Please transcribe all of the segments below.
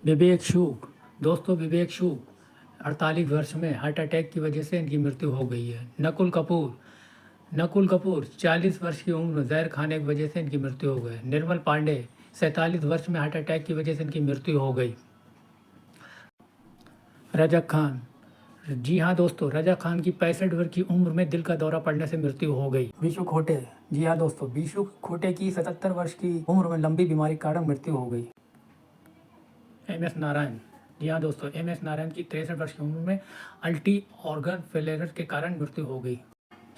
विवेक शुक्ल, दोस्तों विवेक शुक्ल 48 वर्ष में हार्ट अटैक की वजह से इनकी मृत्यु हो गई है। नकुल कपूर 40 वर्ष की उम्र में जहर खाने की वजह से इनकी मृत्यु हो गई। निर्मल पांडे 47 वर्ष में हार्ट अटैक की वजह से इनकी मृत्यु हो गई। रजक खान, जी हाँ दोस्तों, रजक खान की 65 वर्ष की उम्र में दिल का दौरा पड़ने से मृत्यु हो गई। विशु खोटे, जी हाँ दोस्तों, विशु खोटे की 77 वर्ष की उम्र में लंबी बीमारी के कारण मृत्यु हो गई। एम.एस. नारायण, जी हाँ दोस्तों, एम.एस. नारायण की 63 वर्ष की उम्र में अल्टी ऑर्गन फेलियर के कारण मृत्यु हो गई।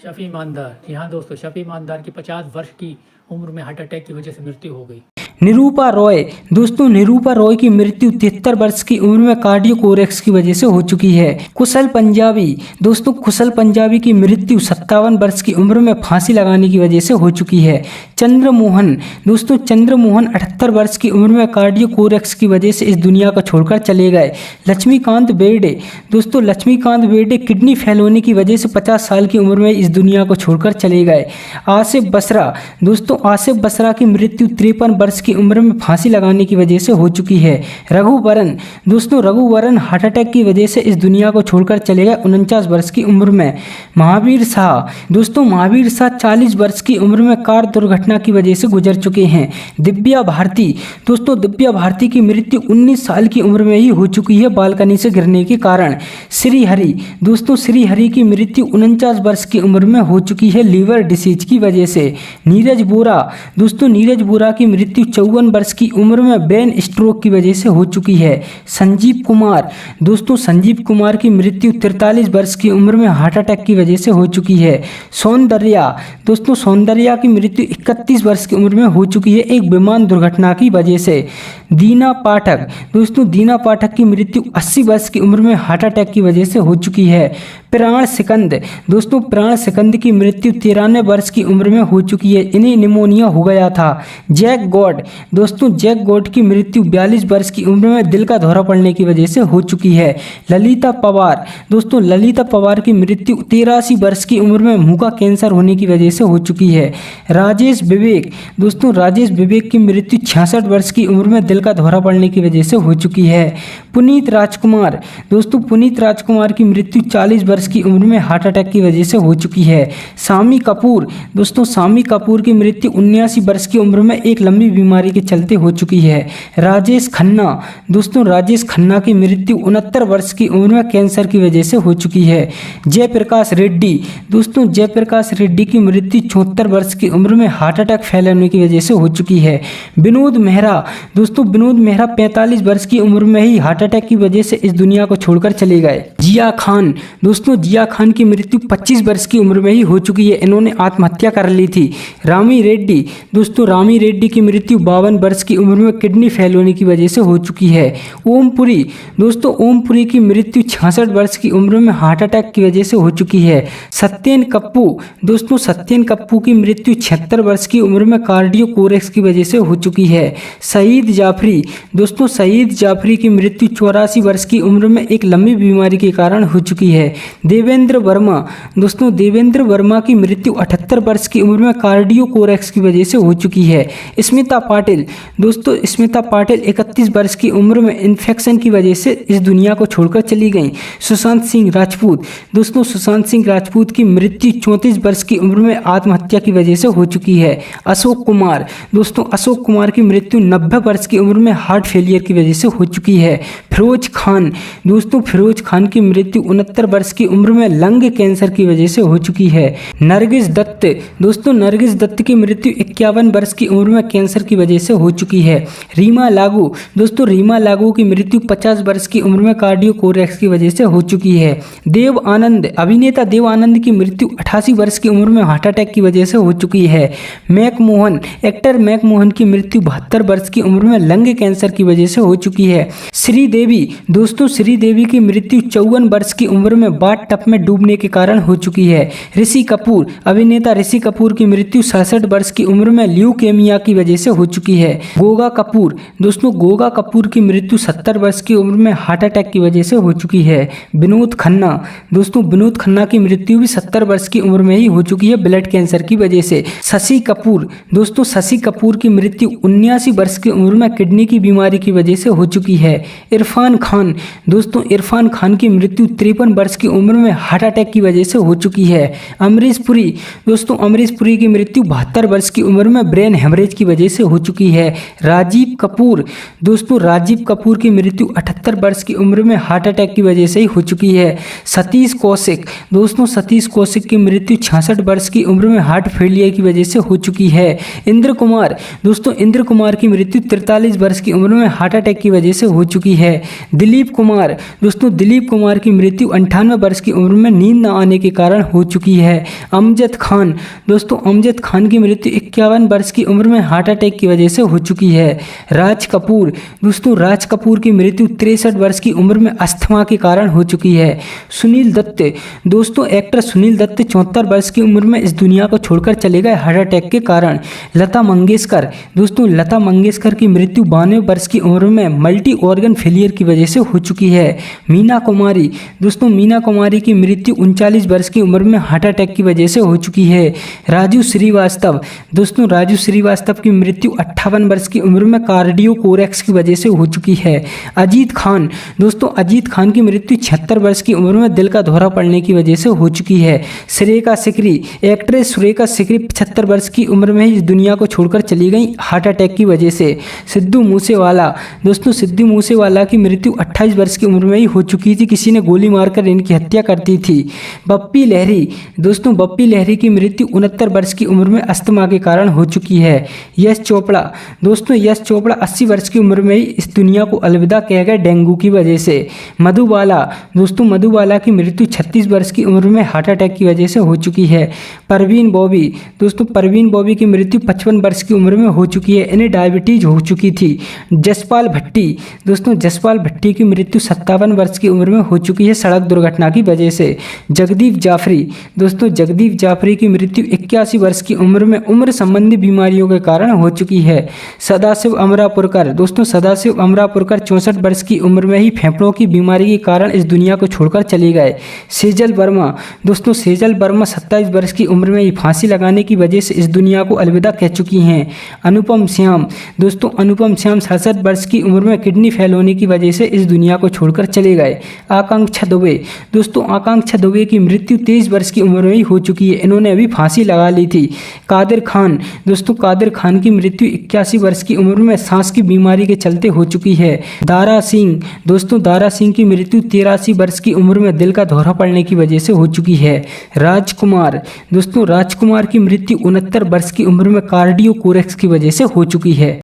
शफी ईमानदार, जी हाँ दोस्तों, शफी ईमानदार की 50 वर्ष की उम्र में हार्ट अटैक की वजह से मृत्यु हो गई। निरूपा रॉय, दोस्तों निरूपा रॉय की मृत्यु 73 वर्ष की उम्र में कार्डियोकोरेक्स की वजह से हो चुकी है। कुशल पंजाबी, दोस्तों कुशल पंजाबी की मृत्यु 57 वर्ष की उम्र में फांसी लगाने की वजह से हो चुकी है। चंद्रमोहन, दोस्तों चंद्रमोहन 78 वर्ष की उम्र में कार्डियोकोरेक्स की वजह से इस दुनिया को छोड़कर चले गए। लक्ष्मीकांत बेर्डे, दोस्तों लक्ष्मीकांत बेर्डे किडनी फेल होने की वजह से 50 साल की उम्र में इस दुनिया को छोड़कर चले गए। आसिफ बसरा, दोस्तों आसिफ बसरा की मृत्यु 53 वर्ष की उम्र में फांसी लगाने की वजह से हो चुकी है। रघुवरन, दोस्तों रघुवरन हार्ट अटैक की वजह से इस दुनिया को छोड़कर चले गए 49 वर्ष की उम्र में। महावीर शाह, दोस्तों महावीर शाह 40 वर्ष की उम्र में कार दुर्घटना की वजह से गुजर चुके हैं। दिव्या भारती, दोस्तों दिव्या भारती की मृत्यु 19 साल की उम्र में ही हो चुकी है बालकनी से गिरने के कारण। श्रीहरि, दोस्तों श्रीहरि की मृत्यु 49 वर्ष की उम्र में हो चुकी है लीवर डिसीज की वजह से। नीरज बोरा, दोस्तों नीरज बोरा की मृत्यु 54 वर्ष की उम्र में ब्रेन स्ट्रोक की वजह से हो चुकी है। संजीव कुमार, दोस्तों संजीव कुमार की मृत्यु 43 वर्ष की उम्र में हार्ट अटैक की वजह से हो चुकी है। सौंदर्या, दोस्तों सौंदर्या की मृत्यु 31 वर्ष की उम्र में हो चुकी है एक विमान दुर्घटना की वजह से। दीना पाठक, दोस्तों दीना पाठक की मृत्यु 80 वर्ष की उम्र में हार्ट अटैक की वजह से हो चुकी है। प्राण सिकंद, दोस्तों प्राण सिकंद की मृत्यु 93 वर्ष की उम्र में हो चुकी है, इन्हें निमोनिया हो गया था। जैक गॉड, दोस्तों जैक गॉड की मृत्यु 42 वर्ष की उम्र में दिल का दौरा पड़ने की वजह से हो चुकी है। ललिता पवार, दोस्तों ललिता पवार की मृत्यु 83 वर्ष की उम्र में मुंह का कैंसर होने की वजह से हो चुकी है। राजेश विवेक, दोस्तों राजेश विवेक की मृत्यु 66 वर्ष की उम्र में दिल का दौरा पड़ने की वजह से हो चुकी है। पुनीत राजकुमार, दोस्तों पुनीत राजकुमार की मृत्यु 40 वर्ष की उम्र में हार्ट अटैक की वजह से हो चुकी है। शामी कपूर, दोस्तों शामी कपूर की मृत्यु 79 वर्ष की उम्र में एक लंबी बीमारी के चलते हो चुकी है। राजेश खन्ना, दोस्तों राजेश खन्ना की मृत्यु 69 वर्ष की उम्र में कैंसर की वजह से हो चुकी है। जयप्रकाश रेड्डी, दोस्तों जयप्रकाश रेड्डी की मृत्यु 74 वर्ष की उम्र में हार्ट अटैक फैलने की वजह से हो चुकी है। विनोद मेहरा, दोस्तों विनोद मेहरा 45 वर्ष की उम्र में ही हार्ट अटैक की वजह से इस दुनिया को छोड़कर चले गए। जिया खान, दोस्तों जिया खान की मृत्यु 25 वर्ष की उम्र में ही हो चुकी है, इन्होंने आत्महत्या कर ली थी। रामी रेड्डी, दोस्तों रामी रेड्डी की मृत्यु 52 वर्ष की उम्र में किडनी फेल होने की वजह से हो चुकी है। ओमपुरी, दोस्तों ओमपुरी की मृत्यु 66 वर्ष की उम्र में हार्ट अटैक की वजह से हो चुकी है। सत्येन कप्पू, दोस्तों सत्येन कप्पू की मृत्यु 76 वर्ष की उम्र में कार्डियोकोरेक्स की वजह से हो चुकी है। सईद जाफरी, दोस्तों सईद जाफरी की मृत्यु 84 वर्ष की उम्र में एक लंबी बीमारी के कारण हो चुकी है। देवेंद्र वर्मा, दोस्तों देवेंद्र वर्मा की मृत्यु 78 वर्ष की उम्र में कार्डियोकोरेक्स की वजह से हो चुकी है। स्मिता पाटिल, दोस्तों स्मिता पाटिल 31 वर्ष की उम्र में इन्फेक्शन की वजह से इस दुनिया को छोड़कर चली गई। सुशांत सिंह राजपूत, दोस्तों सुशांत सिंह राजपूत की मृत्यु 34 वर्ष की उम्र में आत्महत्या की वजह से हो चुकी है। अशोक कुमार, दोस्तों अशोक कुमार की मृत्यु 90 वर्ष की उम्र में हार्ट फेलियर की वजह से हो चुकी है। फिरोज खान, दोस्तों फिरोज खान की मृत्यु 69 वर्ष की उम्र में लंग कैंसर की वजह से हो चुकी है। नरगिस दत्त, दोस्तों नरगिस दत्त की मृत्यु 51 वर्ष की उम्र में कैंसर की वजह से हो चुकी है। रीमा लागू, दोस्तों रीमा लागू की मृत्यु 50 वर्ष की उम्र में कार्डियोकोरेक्स की वजह से हो चुकी है। देव आनंद, अभिनेता देव आनंद की मृत्यु 88 वर्ष की उम्र में हार्ट अटैक की वजह से हो चुकी है। मैकमोहन, एक्टर मैकमोहन की मृत्यु 72 वर्ष की उम्र में लंग कैंसर की वजह से हो चुकी है। श्रीदेवी, दोस्तों श्रीदेवी की मृत्यु 54 वर्ष की उम्र में बाथ टब में डूबने के कारण हो चुकी है। ऋषि कपूर, अभिनेता ऋषि कपूर की मृत्यु 67 वर्ष की उम्र में ल्यूकेमिया की वजह से हो चुकी है। गोगा कपूर, दोस्तों गोगा कपूर की मृत्यु 70 वर्ष की उम्र में हार्ट अटैक की वजह से हो चुकी है। विनोद खन्ना, दोस्तों विनोद खन्ना की मृत्यु भी 70 वर्ष की उम्र में ही हो चुकी है ब्लड कैंसर की वजह से। शशि कपूर, दोस्तों शशि कपूर की मृत्यु 79 वर्ष की उम्र में किडनी की बीमारी की वजह से हो चुकी है। इरफान खान, दोस्तों इरफान खान की मृत्यु 53 वर्ष की उम्र में हार्ट अटैक की वजह से हो चुकी है। अमरीश पुरी, दोस्तों अमरीश पुरी की मृत्यु 72 वर्ष की उम्र में ब्रेन हेमरेज की वजह से हो चुकी है। राजीव कपूर, दोस्तों राजीव कपूर की मृत्यु 78 वर्ष की उम्र में हार्ट अटैक की वजह से ही हो चुकी है। सतीश कौशिक, दोस्तों सतीश कौशिक की मृत्यु 66 वर्ष की उम्र में हार्ट फेलियर की वजह से हो चुकी है। इंद्र कुमार, दोस्तों इंद्र कुमार की मृत्यु 43 वर्ष की उम्र में हार्ट अटैक की वजह से हो चुकी है। दिलीप कुमार, दोस्तों दिलीप कुमार की मृत्यु 98 वर्ष की उम्र में नींद न आने के कारण हो चुकी है। अमजद खान, दोस्तों अमजद खान की मृत्यु 51 वर्ष की उम्र में हार्ट अटैक की वजह से हो चुकी है। राज कपूर, दोस्तों राज कपूर की मृत्यु 63 वर्ष की उम्र में अस्थमा के कारण हो चुकी है। सुनील दत्त, दोस्तों एक्टर सुनील दत्त 74 वर्ष की उम्र में इस दुनिया को छोड़कर चले गए हार्ट अटैक के कारण। लता मंगेशकर, दोस्तों लता मंगेशकर की मृत्यु 92 वर्ष की उम्र में मल्टी ऑर्गन फेलियर की वजह से हो चुकी है। मीना कुमारी, दोस्तों मीना कुमारी की मृत्यु 39 वर्ष की उम्र में हार्ट अटैक की वजह से हो चुकी है। राजू श्रीवास्तव, दोस्तों राजू श्रीवास्तव की मृत्यु 58 वर्ष की उम्र में कार्डियोकोरेक्स की वजह से हो चुकी है। अजीत खान, दोस्तों अजीत खान की मृत्यु 76 वर्ष की उम्र में दिल का दौरा पड़ने की वजह से हो चुकी है। सुरेखा सिकरी, एक्ट्रेस सुरेखा सिकरी 75 वर्ष की उम्र में ही इस दुनिया को छोड़कर चली गई हार्ट अटैक की वजह से। सिद्धू मूसेवाला, दोस्तों सिद्धू मूसेवाला की मृत्यु 28 वर्ष की उम्र में ही हो चुकी थी, किसी ने गोली मारकर इनकी हत्या कर दी थी। बप्पी लहरी, दोस्तों बप्पी लहरी की मृत्यु 69 वर्ष की उम्र में अस्थमा के कारण हो चुकी है। यश चोपड़ा, दोस्तों यश चोपड़ा 80 वर्ष की उम्र में ही इस दुनिया को अलविदा कह गए डेंगू की वजह से। मधुबाला, दोस्तों मधुबाला की मृत्यु 36 वर्ष की उम्र में हार्ट अटैक की वजह से हो चुकी है। परवीन बॉबी, दोस्तों परवीन बॉबी की मृत्यु 55 वर्ष की उम्र में हो चुकी है, इन्हें डायबिटीज हो चुकी थी। जसपाल भट्टी, दोस्तों जसपाल भट्टी की मृत्यु 57 वर्ष की उम्र में हो चुकी है सड़क दुर्घटना की वजह से। जगदीप जाफरी, दोस्तों जगदीप जाफरी की मृत्यु 81 वर्ष की उम्र में उम्र संबंधी बीमारियों के कारण हो चुकी है। सदाशिव अमरापुरकर, दोस्तों सदाशिव अमरापुरकर 64 वर्ष की उम्र में ही फेफड़ों की बीमारी के कारण इस दुनिया को छोड़कर चले गए। सेजल वर्मा, दोस्तों सेजल वर्मा 27 वर्ष की उम्र में ही फांसी लगाने की वजह से इस दुनिया को अलविदा कह चुकी हैं। अनुपम श्याम, दोस्तों अनुपम श्याम 67 वर्ष की उम्र में किडनी फेल होने की वजह से इस दुनिया को छोड़कर चले गए। आकांक्षा दुबे, दोस्तों आकांक्षा दुबे की मृत्यु 23 वर्ष की उम्र में ही हो चुकी है, इन्होंने अभी फांसी लगा ली थी। कादिर खान, दोस्तों कादिर खान की मृत्यु 81 वर्ष की उम्र में सांस की बीमारी के चलते हो चुकी है। दारा सिंह, दोस्तों दारा सिंह की मृत्यु 83 वर्ष की उम्र में दिल का दौरा पड़ने की वजह से हो चुकी है। राजकुमार, दोस्तों राजकुमार की मृत्यु 69 वर्ष की उम्र में कार्डियोकोरेक्स की वजह से हो चुकी है।